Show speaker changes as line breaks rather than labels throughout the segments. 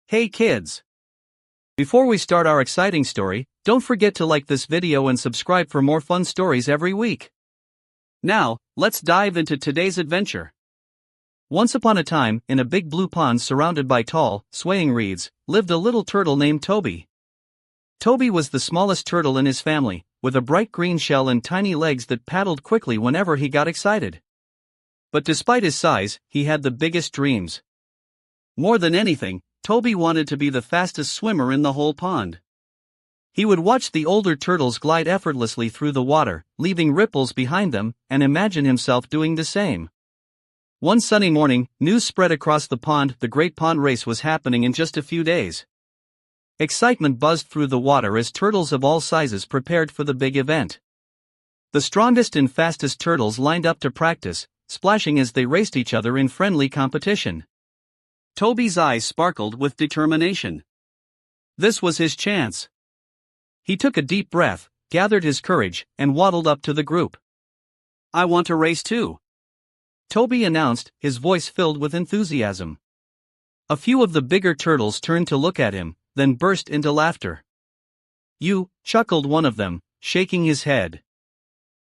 Hey kids! Before we start our exciting story, don't forget to like this video and subscribe for more fun stories every week. Now, let's dive into today's adventure. Once upon a time, in a big blue pond surrounded by tall, swaying reeds, lived a little turtle named Toby. Toby was the smallest turtle in his family, with a bright green shell and tiny legs that paddled quickly whenever he got excited. But despite his size, he had the biggest dreams. More than anything, Toby wanted to be the fastest swimmer in the whole pond. He would watch the older turtles glide effortlessly through the water, leaving ripples behind them, and imagine himself doing the same. One sunny morning, news spread across the pond: the Great Pond Race was happening in just a few days. Excitement buzzed through the water as turtles of all sizes prepared for the big event. The strongest and fastest turtles lined up to practice, splashing as they raced each other in friendly competition. Toby's eyes sparkled with determination. This was his chance. He took a deep breath, gathered his courage, and waddled up to the group. "I want to race too," Toby announced, his voice filled with enthusiasm. A few of the bigger turtles turned to look at him, then burst into laughter. "You," chuckled one of them, shaking his head.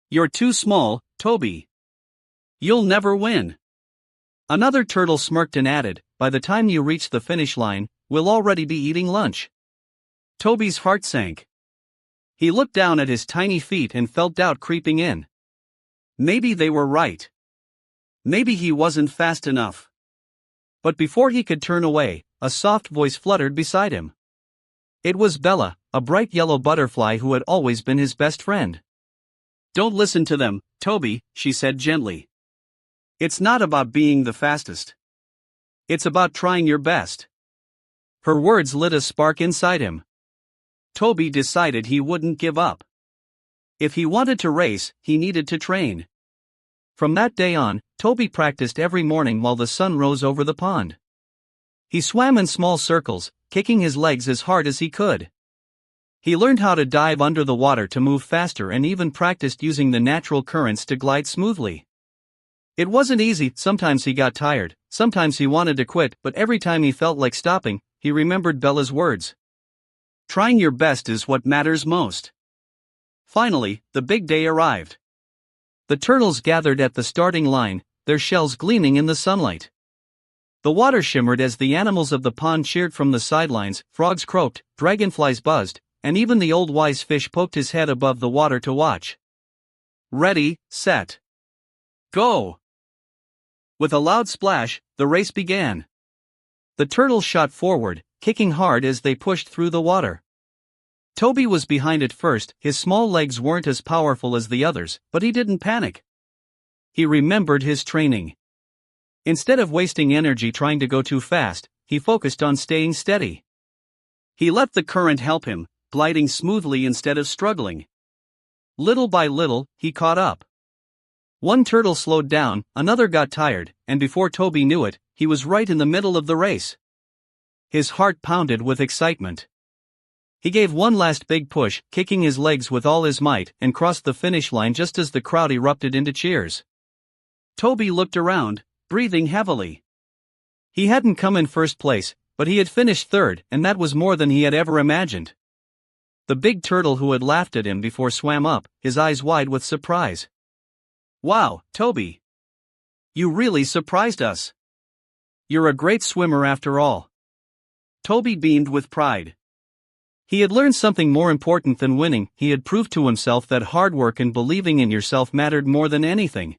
"You're too small, Toby. You'll never win." Another turtle smirked and added, "By the time you reach the finish line, we'll already be eating lunch." Toby's heart sank. He looked down at his tiny feet and felt doubt creeping in. Maybe they were right. Maybe he wasn't fast enough. But before he could turn away, a soft voice fluttered beside him. It was Bella, a bright yellow butterfly who had always been his best friend. "Don't listen to them, Toby," she said gently. "It's not about being the fastest. It's about trying your best." Her words lit a spark inside him. Toby decided he wouldn't give up. If he wanted to race, he needed to train. From that day on, Toby practiced every morning while the sun rose over the pond. He swam in small circles, kicking his legs as hard as he could. He learned how to dive under the water to move faster and even practiced using the natural currents to glide smoothly. It wasn't easy. Sometimes he got tired, sometimes he wanted to quit, but every time he felt like stopping, he remembered Bella's words. Trying your best is what matters most. Finally, the big day arrived. The turtles gathered at the starting line, their shells gleaming in the sunlight. The water shimmered as the animals of the pond cheered from the sidelines, frogs croaked, dragonflies buzzed, and even the old wise fish poked his head above the water to watch. Ready, set, go! With a loud splash, the race began. The turtles shot forward, kicking hard as they pushed through the water. Toby was behind at first. His small legs weren't as powerful as the others, but he didn't panic. He remembered his training. Instead of wasting energy trying to go too fast, he focused on staying steady. He let the current help him, gliding smoothly instead of struggling. Little by little, he caught up. One turtle slowed down, another got tired, and before Toby knew it, he was right in the middle of the race. His heart pounded with excitement. He gave one last big push, kicking his legs with all his might, and crossed the finish line just as the crowd erupted into cheers. Toby looked around, breathing heavily. He hadn't come in first place, but he had finished third, and that was more than he had ever imagined. The big turtle who had laughed at him before swam up, his eyes wide with surprise. "Wow, Toby! You really surprised us. You're a great swimmer after all." Toby beamed with pride. He had learned something more important than winning. He had proved to himself that hard work and believing in yourself mattered more than anything.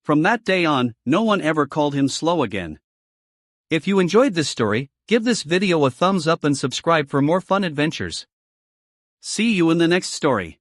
From that day on, no one ever called him slow again. If you enjoyed this story, give this video a thumbs up and subscribe for more fun adventures. See you in the next story.